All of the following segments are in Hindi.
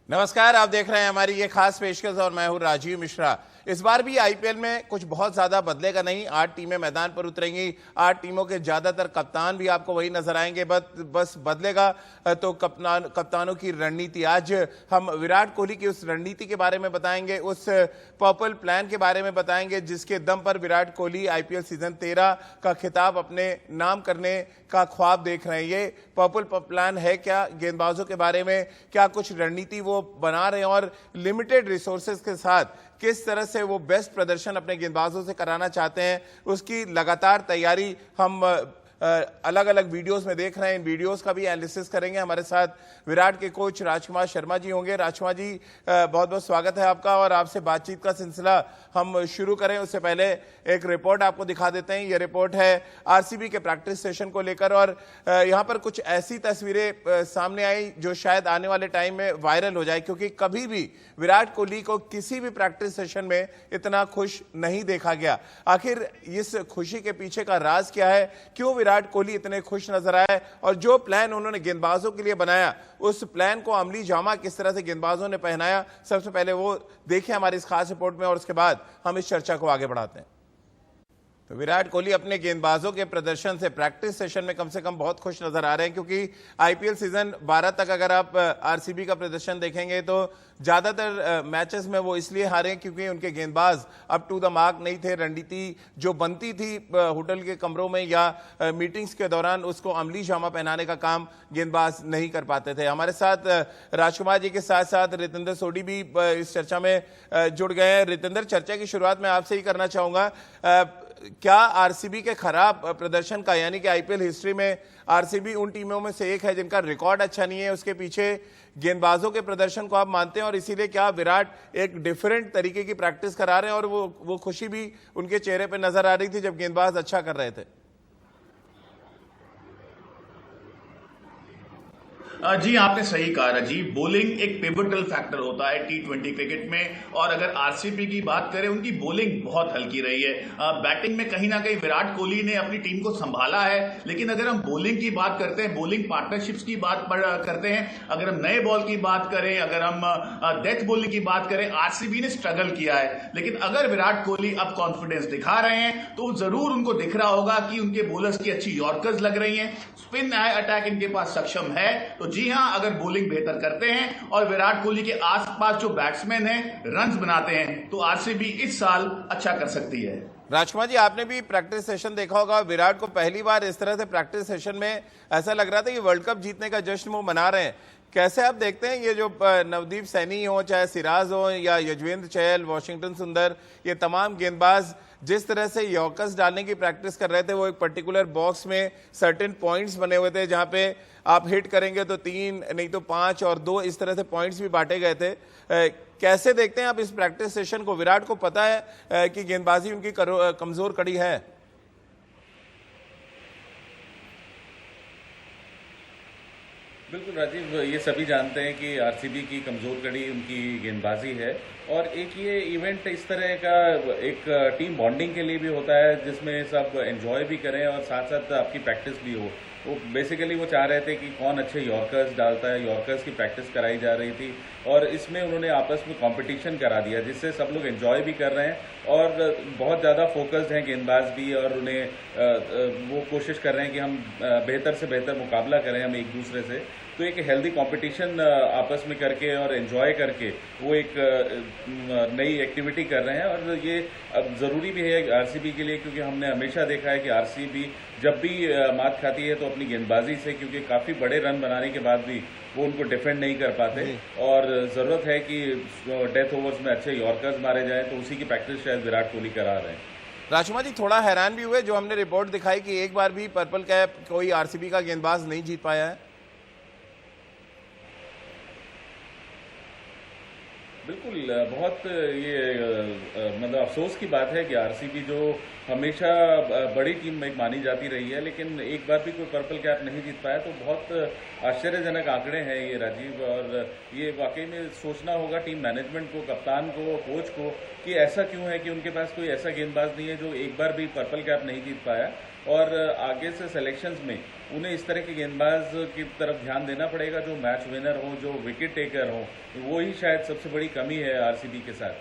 नमस्कार, आप देख रहे हैं हमारी ये खास पेशकश और मैं हूं राजीव मिश्रा। इस बार भी आईपीएल में कुछ बहुत ज्यादा बदलेगा नहीं। 8 टीमें मैदान पर उतरेंगी। 8 टीमों के ज्यादातर कप्तान भी आपको वही नजर आएंगे। बस बदलेगा तो कप्तानों की रणनीति। आज हम विराट कोहली की उस रणनीति के बारे में बताएंगे, उस पर्पल प्लान के बारे में बताएंगे जिसके दम पर विराट कोहली आईपीएल सीजन 13 का खिताब अपने नाम करने का ख्वाब देख रहे हैं। ये पर्पल प्लान है क्या? गेंदबाजों के बारे में क्या कुछ रणनीति वो बना रहे हैं और लिमिटेड रिसोर्सेज के साथ किस तरह से वो बेस्ट प्रदर्शन अपने गेंदबाजों से कराना चाहते हैं, उसकी लगातार तैयारी हम अलग अलग वीडियोस में देख रहे हैं। इन वीडियोस का भी एनालिसिस करेंगे। हमारे साथ विराट के कोच राजकुमार शर्मा जी होंगे। राजकुमार जी, बहुत बहुत स्वागत है आपका और आपसे बातचीत का सिलसिला हम शुरू करें उससे पहले एक रिपोर्ट आपको दिखा देते हैं। ये रिपोर्ट है आरसीबी के प्रैक्टिस सेशन को लेकर और यहाँ पर कुछ ऐसी तस्वीरें सामने आई जो शायद आने वाले टाइम में वायरल हो जाए, क्योंकि कभी भी विराट कोहली को किसी भी प्रैक्टिस सेशन में इतना खुश नहीं देखा गया। आखिर इस खुशी के पीछे का राज क्या है? क्यों विराट कोहली इतने खुश नजर आए और जो प्लान उन्होंने गेंदबाजों के लिए बनाया उस प्लान को अमली जामा किस तरह से गेंदबाजों ने पहनाया, सबसे पहले वो देखें हमारी इस खास रिपोर्ट में और उसके बाद हम इस चर्चा को आगे बढ़ाते हैं। तो विराट कोहली अपने गेंदबाजों के प्रदर्शन से प्रैक्टिस सेशन में कम से कम बहुत खुश नजर आ रहे हैं, क्योंकि आईपीएल सीजन 12 तक अगर आप आरसीबी का प्रदर्शन देखेंगे तो ज्यादातर मैचेस में वो इसलिए हारे क्योंकि उनके गेंदबाज अप टू द मार्क नहीं थे। रणनीति जो बनती थी होटल के कमरों में या मीटिंग्स के दौरान, उसको अमली जामा पहनाने का काम गेंदबाज नहीं कर पाते थे। हमारे साथ राजकुमार जी के साथ साथ रितेंद्र सोडी भी इस चर्चा में जुड़ गए हैं। रितेंद्र, चर्चा की शुरुआत मैं आपसे ही करना चाहूंगा। क्या आरसीबी के खराब प्रदर्शन का, यानी कि आईपीएल हिस्ट्री में आरसीबी उन टीमों में से एक है जिनका रिकॉर्ड अच्छा नहीं है, उसके पीछे गेंदबाजों के प्रदर्शन को आप मानते हैं और इसीलिए क्या विराट एक डिफरेंट तरीके की प्रैक्टिस करा रहे हैं और वो खुशी भी उनके चेहरे पे नजर आ रही थी जब गेंदबाज अच्छा कर रहे थे? जी, आपने सही कहा राजीव। बॉलिंग एक पिवटल फैक्टर होता है टी20 क्रिकेट में, और अगर आरसीबी की बात करें, उनकी बॉलिंग बहुत हल्की रही है। बैटिंग में कहीं ना कहीं विराट कोहली ने अपनी टीम को संभाला है, लेकिन अगर हम बॉलिंग की बात करते हैं, बॉलिंग पार्टनरशिप्स की बात करते हैं, अगर हम नए बॉल की बात करें, अगर हम डेथ बॉलिंग की बात करें, आरसीबी ने स्ट्रगल किया है। लेकिन अगर विराट कोहली अब कॉन्फिडेंस दिखा रहे हैं तो जरूर उनको दिख रहा होगा कि उनके बॉलर्स की अच्छी यॉर्कर्स लग रही हैं, स्पिन अटैक इनके पास सक्षम है। तो जी हां, अगर बॉलिंग बेहतर करते हैं और विराट कोहली के आसपास जो बैट्समैन हैं रन्स बनाते हैं तो आरसीबी इस साल अच्छा कर सकती है। राजकुमार जी, आपने भी प्रैक्टिस सेशन देखा होगा। विराट को पहली बार इस तरह से प्रैक्टिस सेशन में ऐसा लग रहा था कि वर्ल्ड कप जीतने का जश्न वो मना रहे हैं। कैसे आप देखते हैं ये जो नवदीप सैनी हो, चाहे सिराज हो या यजवेंद्र चहल, वाशिंगटन सुंदर, ये तमाम गेंदबाज जिस तरह से यॉर्कर्स डालने की प्रैक्टिस कर रहे थे, वो एक पर्टिकुलर बॉक्स में सर्टेन पॉइंट्स बने हुए थे जहां पे आप हिट करेंगे तो 3 नहीं तो 5 और 2 इस तरह से पॉइंट्स भी बांटे गए थे। कैसे देखते हैं आप इस प्रैक्टिस सेशन को? विराट को पता है कि गेंदबाजी उनकी कमजोर कड़ी है। बिल्कुल राजीव, ये सभी जानते हैं कि आरसीबी की कमज़ोर कड़ी उनकी गेंदबाजी है, और एक ये इवेंट इस तरह का एक टीम बॉन्डिंग के लिए भी होता है जिसमें सब एंजॉय भी करें और साथ साथ आपकी प्रैक्टिस भी हो। वो बेसिकली वो चाह रहे थे कि कौन अच्छे यॉर्कर्स डालता है, यॉर्कर्स की प्रैक्टिस कराई जा रही थी और इसमें उन्होंने आपस में कंपटीशन करा दिया जिससे सब लोग एंजॉय भी कर रहे हैं और बहुत ज़्यादा फोकस्ड हैं गेंदबाज भी, और उन्हें वो कोशिश कर रहे हैं कि हम बेहतर से बेहतर मुकाबला करें हम एक दूसरे से। तो एक हेल्दी कंपटीशन आपस में करके और एंजॉय करके वो एक नई एक्टिविटी कर रहे हैं, और ये अब ज़रूरी भी है आरसीबी के लिए, क्योंकि हमने हमेशा देखा है कि आरसीबी जब भी मात खाती है तो अपनी गेंदबाजी से, क्योंकि काफ़ी बड़े रन बनाने के बाद भी वो उनको डिफेंड नहीं कर पाते, और ज़रूरत है कि डेथ ओवर्स में अच्छे यॉर्कर्स मारे जाएं, तो उसी की प्रैक्टिस शायद विराट कोहली करा रहे हैं। राजकुमार जी, थोड़ा हैरान भी हुए जो हमने रिपोर्ट दिखाई कि एक बार भी पर्पल कैप कोई आरसीबी का गेंदबाज नहीं जीत पाया है। बिल्कुल, बहुत ये मतलब अफसोस की बात है कि आरसीबी जो हमेशा बड़ी टीम में मानी जाती रही है, लेकिन एक बार भी कोई पर्पल कैप नहीं जीत पाया, तो बहुत आश्चर्यजनक आंकड़े हैं ये राजीव। और ये वाकई में सोचना होगा टीम मैनेजमेंट को, कप्तान को, कोच को, कि ऐसा क्यों है कि उनके पास कोई ऐसा गेंदबाज नहीं है जो एक बार भी पर्पल कैप नहीं जीत पाया। और आगे से सिलेक्शंस में उन्हें इस तरह के गेंदबाज की तरफ ध्यान देना पड़ेगा जो मैच विनर हो, जो विकेट टेकर हो। वो ही शायद सबसे बड़ी कमी है आरसीबी के साथ।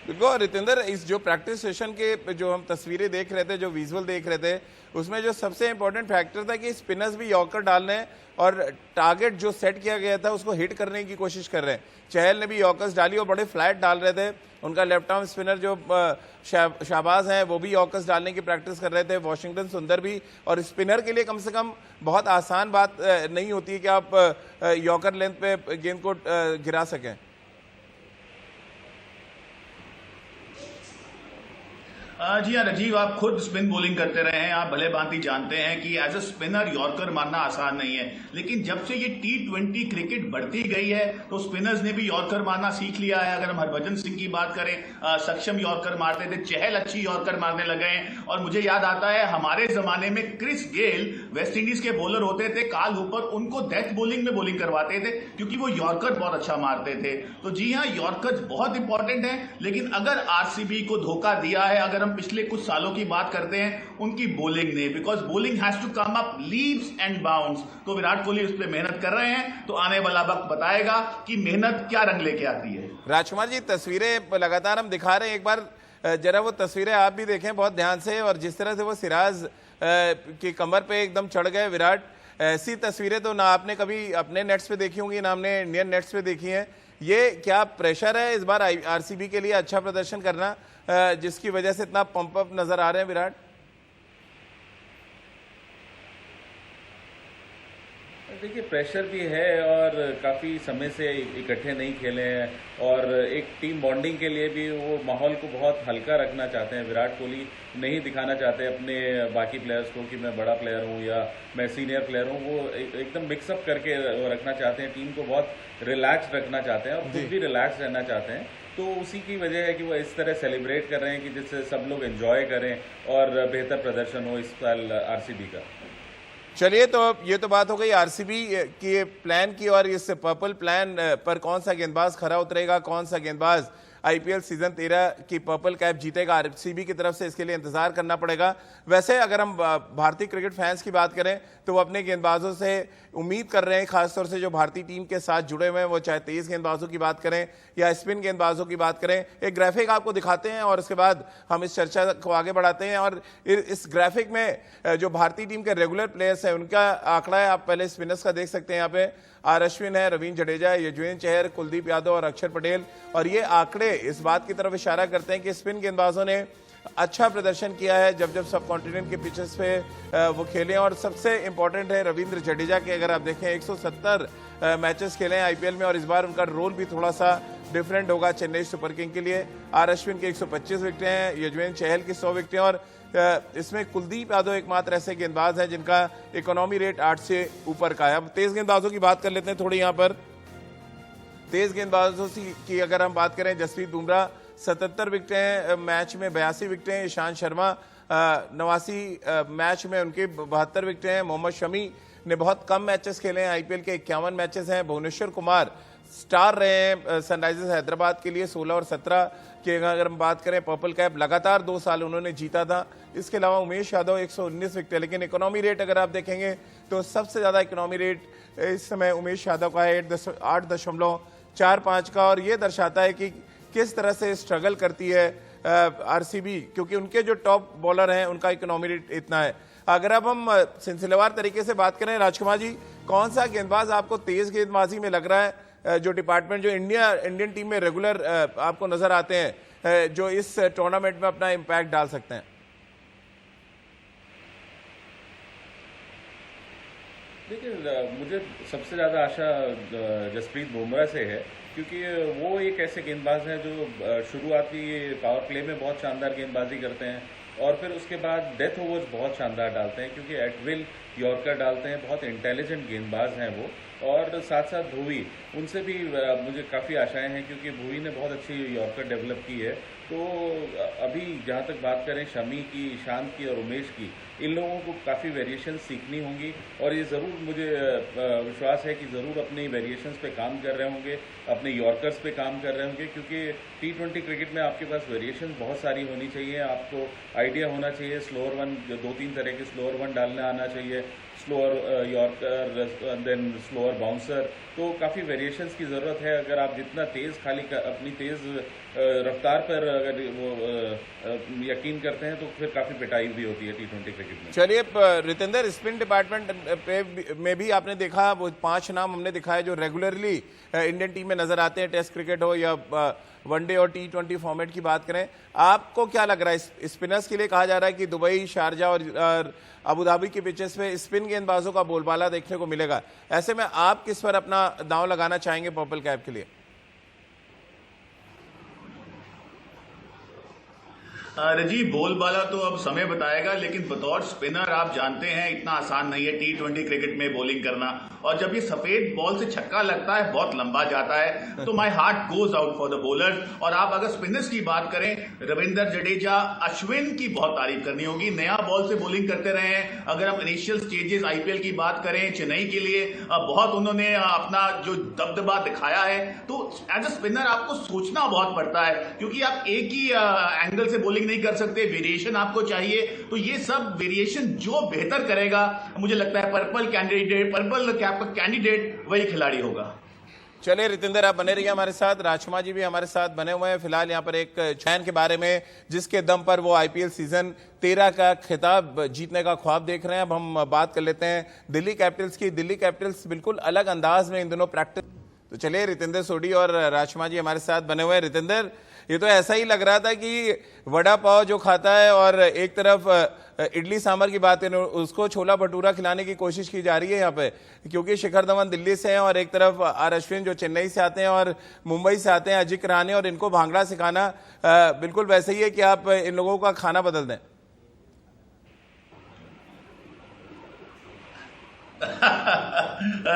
बिल्कुल रितेंद्र, इस जो प्रैक्टिस सेशन के जो हम तस्वीरें देख रहे थे, जो विजुअल देख रहे थे, उसमें जो सबसे इंपॉर्टेंट फैक्टर था कि स्पिनर्स भी यॉर्कर डालने और टारगेट जो सेट किया गया था उसको हिट करने की कोशिश कर रहे हैं। चहल ने भी यॉर्कर्स डाली और बड़े फ्लैट डाल रहे थे। उनका लेफ्ट आर्म स्पिनर जो शाहबाज हैं वो भी यॉर्कर्स डालने की प्रैक्टिस कर रहे थे, वॉशिंगटन सुंदर भी। और स्पिनर के लिए कम से कम बहुत आसान बात नहीं होती है कि आप यॉर्कर लेंथ पे गेंद को गिरा सकें। जी हाँ राजीव, आप खुद स्पिन बॉलिंग करते रहे हैं, आप भले भांति जानते हैं कि एज अ स्पिनर यॉर्कर मारना आसान नहीं है। लेकिन जब से ये T20 क्रिकेट बढ़ती गई है तो स्पिनर्स ने भी यॉर्कर मारना सीख लिया है। अगर हम हरभजन सिंह की बात करें, सक्षम यॉर्कर मारते थे, चहल अच्छी यॉर्कर मारने लगे हैं। और मुझे याद आता है हमारे जमाने में क्रिस गेल वेस्ट इंडीज के बॉलर होते थे, काल हुपर उनको डेथ बॉलिंग में बॉलिंग करवाते थे क्योंकि वो यॉर्कर बहुत अच्छा मारते थे। तो जी हाँ, यॉर्कर बहुत इंपॉर्टेंट है। लेकिन अगर आरसीबी को धोखा दिया है, अगर हम पिछले कुछ सालों की बात करते हैं, उनकी बॉलिंग ने, because bowling has to come up leaves and bounds. तो विराट कोहली उस पर मेहनत कर रहे हैं, तो आने वाला वक्त बताएगा कि मेहनत क्या रंग लेके आती है। राजकुमार जी, तस्वीरें लगातार हम दिखा रहे हैं, एक बार जरा वो तस्वीरें आप भी देखें बहुत ध्यान से। और जिस तरह से वो सिराज की कमर पे एकदम चढ़ गए विराट, ऐसी तस्वीरें तो ना आपने कभी अपने नेट्स पे देखी होंगी ना हमने इंडियन नेट्स पे देखी हैं। ये क्या प्रेशर है इस बार आरसीबी के लिए अच्छा प्रदर्शन करना, जिसकी वजह से इतना पंप अप नजर आ रहे हैं विराट? देखिए, प्रेशर भी है और काफ़ी समय से इकट्ठे नहीं खेले हैं और एक टीम बॉन्डिंग के लिए भी वो माहौल को बहुत हल्का रखना चाहते हैं। विराट कोहली नहीं दिखाना चाहते अपने बाकी प्लेयर्स को कि मैं बड़ा प्लेयर हूँ या मैं सीनियर प्लेयर हूँ। वो एकदम मिक्सअप करके रखना चाहते हैं, टीम को बहुत रिलैक्स रखना चाहते हैं और खुद भी रिलैक्स रहना चाहते हैं। तो उसी की वजह है कि वो इस तरह सेलिब्रेट कर रहे हैं कि जिससे सब लोग एंजॉय करें और बेहतर प्रदर्शन हो इस साल आरसीबी का। चलिए, तो ये तो बात हो गई आरसीबी की प्लान की। और इस पर्पल प्लान पर कौन सा गेंदबाज खरा उतरेगा, कौन सा गेंदबाज आईपीएल सीजन 13 की पर्पल कैप जीतेगा आरसीबी की तरफ से, इसके लिए इंतजार करना पड़ेगा। वैसे अगर हम भारतीय क्रिकेट फैंस की बात करें तो वो अपने गेंदबाजों से उम्मीद कर रहे हैं, खासतौर से जो भारतीय टीम के साथ जुड़े हुए हैं, वो चाहे तेज गेंदबाजों की बात करें या स्पिन गेंदबाजों की बात करें। एक ग्राफिक आपको दिखाते हैं और उसके बाद हम इस चर्चा को आगे बढ़ाते हैं। और इस ग्राफिक में जो भारतीय टीम के रेगुलर प्लेयर्स हैं उनका आंकड़ा है। आप पहले स्पिनर्स का देख सकते हैं, यहाँ पे आर अश्विन है, रवींद्र जडेजा है, युजवेंद्र चहल, कुलदीप यादव और अक्षर पटेल। और ये आंकड़े इस बात की तरफ इशारा करते हैं कि स्पिन गेंदबाजों ने अच्छा प्रदर्शन किया है जब जब सब कॉन्टिनेंट के पिचेस पे वो खेले। और सबसे इंपॉर्टेंट है रवींद्र जडेजा के, अगर आप देखें 170 मैचेस खेले हैं आईपीएल में और इस बार उनका रोल भी थोड़ा सा डिफरेंट होगा चेन्नई सुपर किंग के लिए। आर अश्विन के 125 विकेटें हैं, युजवेंद्र चहल की 100 विकेटें और इसमें कुलदीप यादव एकमात्र ऐसे गेंदबाज हैं जिनका इकोनॉमी रेट 8 से ऊपर का है। अब तेज गेंदबाजों की बात कर लेते हैं थोड़ी। यहाँ पर तेज गेंदबाजों की अगर हम बात करें, जसप्रीत बुमराह 77 विकेटें हैं, मैच में 82 विकेटें हैं। ईशांत शर्मा 89 मैच में उनकी 72 विकेटें हैं। मोहम्मद शमी ने बहुत कम मैचेस खेले हैं, आईपीएल के 51 मैचेस हैं। भुवनेश्वर कुमार स्टार रहे हैं सनराइजर्स हैदराबाद के लिए, 16 और 17 की अगर हम बात करें। पर्पल कैप लगातार 2 साल उन्होंने जीता था। इसके अलावा उमेश यादव 119 विकेट। लेकिन इकोनॉमी रेट अगर आप देखेंगे तो सबसे ज़्यादा इकोनॉमी रेट इस समय उमेश यादव का है 8.45 का। और ये दर्शाता है कि किस तरह से स्ट्रगल करती है आरसीबी, क्योंकि उनके जो टॉप बॉलर हैं उनका इकोनॉमी रेट इतना है। अगर अब हम सिलसिलेवार तरीके से बात करें, राजकुमार जी, कौन सा गेंदबाज आपको तेज गेंदबाजी में लग रहा है, जो डिपार्टमेंट जो इंडियन टीम में रेगुलर आपको नजर आते हैं, जो इस टूर्नामेंट में अपना इम्पैक्ट डाल सकते हैं? देखिए, मुझे सबसे ज़्यादा आशा जसप्रीत बुमराह से है क्योंकि वो एक ऐसे गेंदबाज हैं जो शुरुआती पावर प्ले में बहुत शानदार गेंदबाजी करते हैं और फिर उसके बाद डेथ ओवर्स बहुत शानदार डालते हैं, क्योंकि एट विल यॉर्कर डालते हैं, बहुत इंटेलिजेंट गेंदबाज हैं वो। और साथ साथ भुवी, उनसे भी मुझे काफ़ी आशाएं हैं क्योंकि भुवी ने बहुत अच्छी यॉर्कर डेवलप की है। तो अभी जहाँ तक बात करें शमी की, ईशांत की और उमेश की, इन लोगों को काफ़ी वेरिएशन सीखनी होंगी और ये ज़रूर मुझे विश्वास है कि ज़रूर अपनी वेरिएशंस पे काम कर रहे होंगे, अपने यॉर्कर्स पे काम कर रहे होंगे क्योंकि T20 क्रिकेट में आपके पास वेरिएशन बहुत सारी होनी चाहिए। आपको आइडिया होना चाहिए स्लोअर वन, 2-3 तरह के स्लोअर वन डालना आना चाहिए, slower yorker, then slower bouncer. तो काफ़ी वेरिएशंस की ज़रूरत है। अगर आप जितना तेज़ अपनी तेज़ रफ्तार पर अगर वो यकीन करते हैं तो फिर काफ़ी पिटाई भी होती है T20 क्रिकेट में। चलिए रितेंद्र, स्पिन डिपार्टमेंट में भी आपने देखा वो 5 नाम हमने दिखाए जो रेगुलरली इंडियन टीम में नजर आते हैं, टेस्ट क्रिकेट हो या वनडे और T20 फॉर्मेट की बात करें। आपको क्या लग रहा है, स्पिनर्स के लिए कहा जा रहा है कि दुबई, शारजा और अबू धाबी के पिचेस पे स्पिन गेंदबाजों का बोलबाला देखने को मिलेगा, ऐसे में आप किस पर अपना दांव लगाना चाहेंगे पर्पल कैप के लिए? रजीव, बोलबाला तो अब समय बताएगा, लेकिन बतौर स्पिनर आप जानते हैं इतना आसान नहीं है T20 क्रिकेट में बॉलिंग करना। और जब ये सफेद बॉल से छक्का लगता है, बहुत लंबा जाता है, तो my heart goes out for the bowlers. और आप अगर स्पिनर्स की बात करें, रविंद्र जडेजा, अश्विन की बहुत तारीफ करनी होगी, नया बॉल से बॉलिंग करते रहे हैं। अगर हम इनिशियल स्टेजेस IPL की बात करें, चेन्नई के लिए बहुत उन्होंने अपना जो दबदबा दिखाया है। तो एज अ स्पिनर आपको सोचना बहुत पड़ता है क्योंकि आप एक ही एंगल से बॉलिंग नहीं कर सकते, वेरिएशन आपको चाहिए। तो ये सब वेरिएशन जो बेहतर करेगा, मुझे लगता है पर्पल कैप का कैंडिडेट वही खिलाड़ी होगा। चलिए रितेंद्र, आप बने रहिए हमारे साथ, राजकुमार जी भी हमारे साथ बने हुए हैं। फिलहाल यहाँ पर एक चयन के बारे में जिसके दम पर वो IPL सीजन 13 का खिताब जीतने का ख्वाब देख रहे हैं। अब हम बात कर लेते हैं दिल्ली कैपिटल्स की। दिल्ली कैपिटल्स बिल्कुल अलग अंदाज में इन दिनों प्रैक्टिस। तो चलिए रितेंद्र सोडी और राजकुमार जी हमारे साथ बने हुए हैं। रितेंद्र, ये तो ऐसा ही लग रहा था कि वड़ा पाव जो खाता है और एक तरफ इडली सांभर की बात है, उसको छोला भटूरा खिलाने की कोशिश की जा रही है यहाँ पे, क्योंकि शिखर धवन दिल्ली से हैं और एक तरफ R अश्विन जो चेन्नई से आते हैं और मुंबई से आते हैं, अजिंक्य रहाणे, और इनको भांगड़ा सिखाना बिल्कुल वैसे ही है कि आप इन लोगों का खाना बदल दें।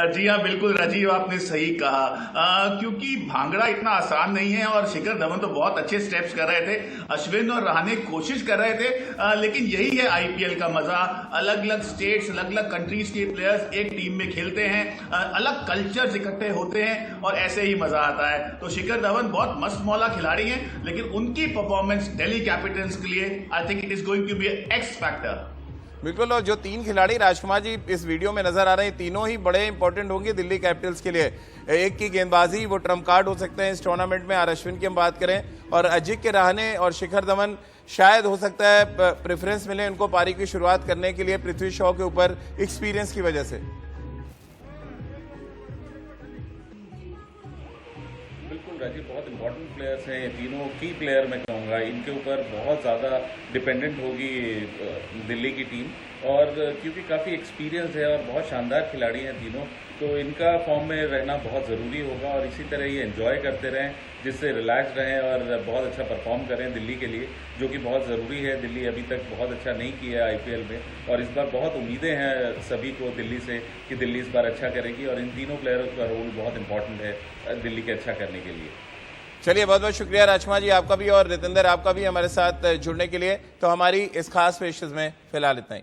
जी हाँ, बिल्कुल राजीव, आपने सही कहा। क्योंकि भांगड़ा इतना आसान नहीं है और शिखर धवन तो बहुत अच्छे स्टेप्स कर रहे थे, अश्विन और रहाणे कोशिश कर रहे थे, लेकिन यही है IPL का मजा। अलग अलग स्टेट्स, अलग अलग कंट्रीज के प्लेयर्स एक टीम में खेलते हैं, अलग कल्चर्स इकट्ठे होते हैं और ऐसे ही मजा आता है। तो शिखर धवन बहुत मस्त मौला खिलाड़ी हैं, लेकिन उनकी परफॉर्मेंस दिल्ली कैपिटल्स के लिए I think it is going to be X factor. बिल्कुल, और जो 3 खिलाड़ी राजकुमार जी इस वीडियो में नजर आ रहे हैं, तीनों ही बड़े इंपॉर्टेंट होंगे दिल्ली कैपिटल्स के लिए। एक की गेंदबाजी वो ट्रम्प कार्ड हो सकते हैं इस टूर्नामेंट में। R अश्विन की हम बात करें और अजिंक्य रहाणे और शिखर धवन शायद हो सकता है प्रेफरेंस मिले उनको पारी की शुरुआत करने के लिए पृथ्वी शॉ के ऊपर एक्सपीरियंस की वजह से। बिल्कुल राजीव, बहुत इंपॉर्टेंट प्लेयर्स हैं ये तीनों, की प्लेयर मैं कहूँगा। इनके ऊपर बहुत ज़्यादा डिपेंडेंट होगी दिल्ली की टीम, और क्योंकि काफ़ी एक्सपीरियंस है और बहुत शानदार खिलाड़ी हैं तीनों, तो इनका फॉर्म में रहना बहुत ज़रूरी होगा। और इसी तरह ये एंजॉय करते रहें, जिससे रिलैक्स रहें और बहुत अच्छा परफॉर्म करें दिल्ली के लिए, जो कि बहुत ज़रूरी है। दिल्ली अभी तक बहुत अच्छा नहीं किया है IPL में, और इस बार बहुत उम्मीदें हैं सभी को दिल्ली से कि दिल्ली इस बार अच्छा करेगी, और इन तीनों प्लेयर्स का रोल बहुत इंपॉर्टेंट है दिल्ली के अच्छा करने के लिए। चलिए, बहुत बहुत शुक्रिया राजकुमार जी आपका भी और रितेंद्र आपका भी हमारे साथ जुड़ने के लिए। तो हमारी इस खास पेशकश में फिलहाल इतना ही।